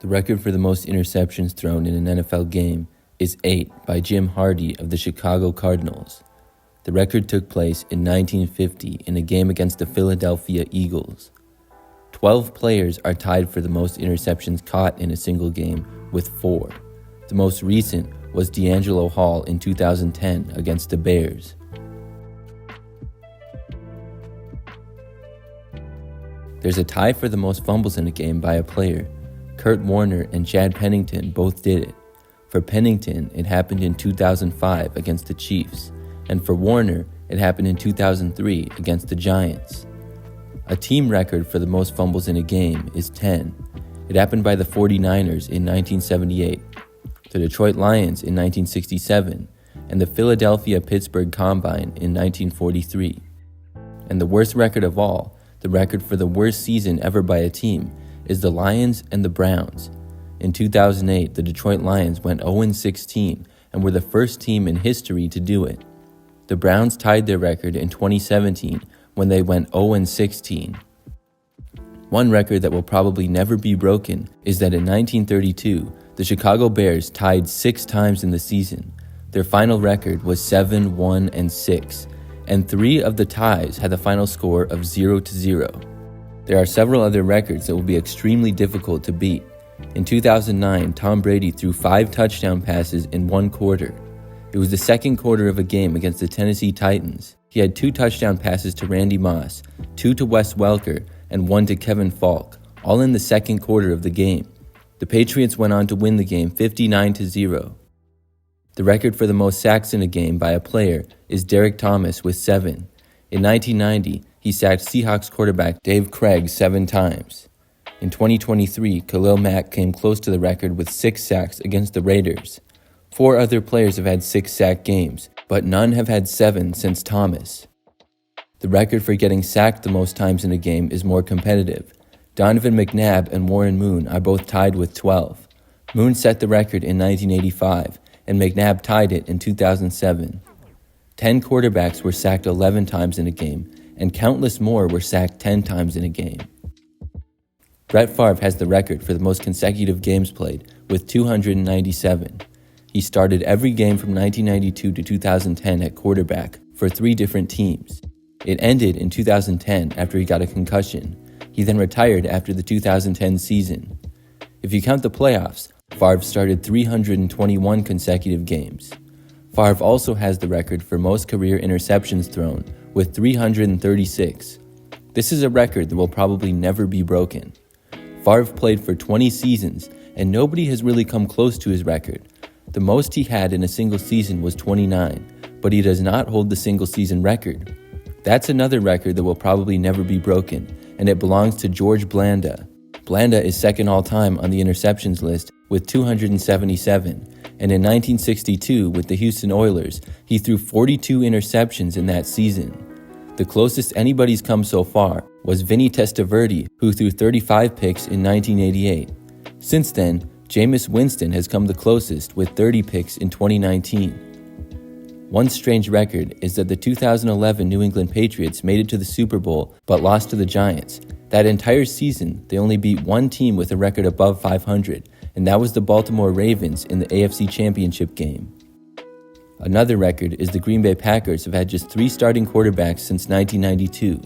The record for the most interceptions thrown in an NFL game is 8 by Jim Hardy of the Chicago Cardinals. The record took place in 1950 in a game against the Philadelphia Eagles. 12 players are tied for the most interceptions caught in a single game with 4. The most recent was D'Angelo Hall in 2010 against the Bears. There's a tie for the most fumbles in a game by a player. Kurt Warner and Chad Pennington both did it. For Pennington, it happened in 2005 against the Chiefs, and for Warner, it happened in 2003 against the Giants. A team record for the most fumbles in a game is 10. It happened by the 49ers in 1978, the Detroit Lions in 1967, and the Philadelphia-Pittsburgh Combine in 1943. And the worst record of all, the record for the worst season ever by a team, is the Lions and the Browns. In 2008, the Detroit Lions went 0-16 and were the first team in history to do it. The Browns tied their record in 2017 when they went 0-16. One record that will probably never be broken is that in 1932, the Chicago Bears tied 6 times in the season. Their final record was 7-1-6, and 3 of the ties had the final score of 0-0. There are several other records that will be extremely difficult to beat. In 2009, Tom Brady threw 5 touchdown passes in one quarter. It was the second quarter of a game against the Tennessee Titans. He had 2 touchdown passes to Randy Moss, 2 to Wes Welker, and 1 to Kevin Falk, all in the second quarter of the game. The Patriots went on to win the game 59-0. The record for the most sacks in a game by a player is Derek Thomas with 7. In 1990, he sacked Seahawks quarterback Dave Krieg 7 times. In 2023, Khalil Mack came close to the record with 6 sacks against the Raiders. 4 other players have had 6 sack games, but none have had 7 since Thomas. The record for getting sacked the most times in a game is more competitive. Donovan McNabb and Warren Moon are both tied with 12. Moon set the record in 1985, and McNabb tied it in 2007. 10 quarterbacks were sacked 11 times in a game, and countless more were sacked 10 times in a game. Brett Favre has the record for the most consecutive games played, with 297. He started every game from 1992 to 2010 at quarterback for 3 different teams. It ended in 2010 after he got a concussion. He then retired after the 2010 season. If you count the playoffs, Favre started 321 consecutive games. Favre also has the record for most career interceptions thrown, with 336. This is a record that will probably never be broken. Favre played for 20 seasons, and nobody has really come close to his record. The most he had in a single season was 29, but he does not hold the single season record. That's another record that will probably never be broken, and it belongs to George Blanda. Blanda is second all-time on the interceptions list with 277, and in 1962 with the Houston Oilers, he threw 42 interceptions in that season. The closest anybody's come so far was Vinny Testaverde, who threw 35 picks in 1988. Since then, Jameis Winston has come the closest with 30 picks in 2019. One strange record is that the 2011 New England Patriots made it to the Super Bowl but lost to the Giants. That entire season, they only beat one team with a record above 500, and that was the Baltimore Ravens in the AFC Championship game. Another record is the Green Bay Packers have had just 3 starting quarterbacks since 1992.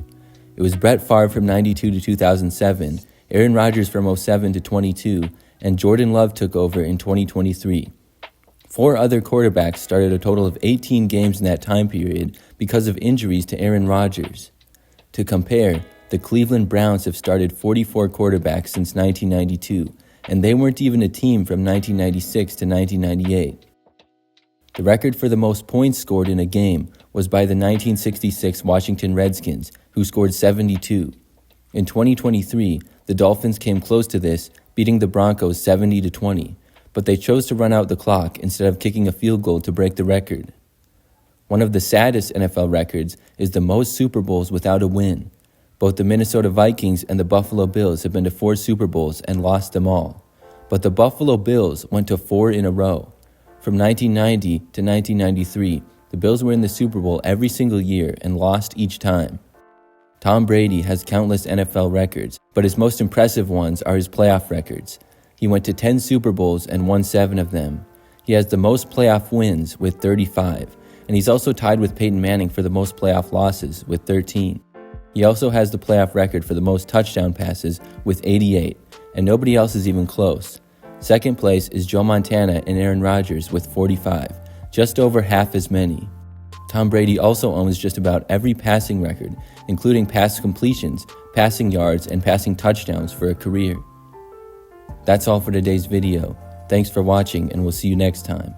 It was Brett Favre from 92 to 2007, Aaron Rodgers from 07 to 22, and Jordan Love took over in 2023. 4 other quarterbacks started a total of 18 games in that time period because of injuries to Aaron Rodgers. To compare, the Cleveland Browns have started 44 quarterbacks since 1992, and they weren't even a team from 1996 to 1998. The record for the most points scored in a game was by the 1966 Washington Redskins, who scored 72. In 2023, the Dolphins came close to this, beating the Broncos 70-20, but they chose to run out the clock instead of kicking a field goal to break the record. One of the saddest NFL records is the most Super Bowls without a win. Both the Minnesota Vikings and the Buffalo Bills have been to 4 Super Bowls and lost them all. But the Buffalo Bills went to 4 in a row. From 1990 to 1993, the Bills were in the Super Bowl every single year and lost each time. Tom Brady has countless NFL records, but his most impressive ones are his playoff records. He went to 10 Super Bowls and won 7 of them. He has the most playoff wins with 35, and he's also tied with Peyton Manning for the most playoff losses with 13. He also has the playoff record for the most touchdown passes with 88, and nobody else is even close. Second place is Joe Montana and Aaron Rodgers with 45, just over half as many. Tom Brady also owns just about every passing record, including pass completions, passing yards, and passing touchdowns for a career. That's all for today's video. Thanks for watching, and we'll see you next time.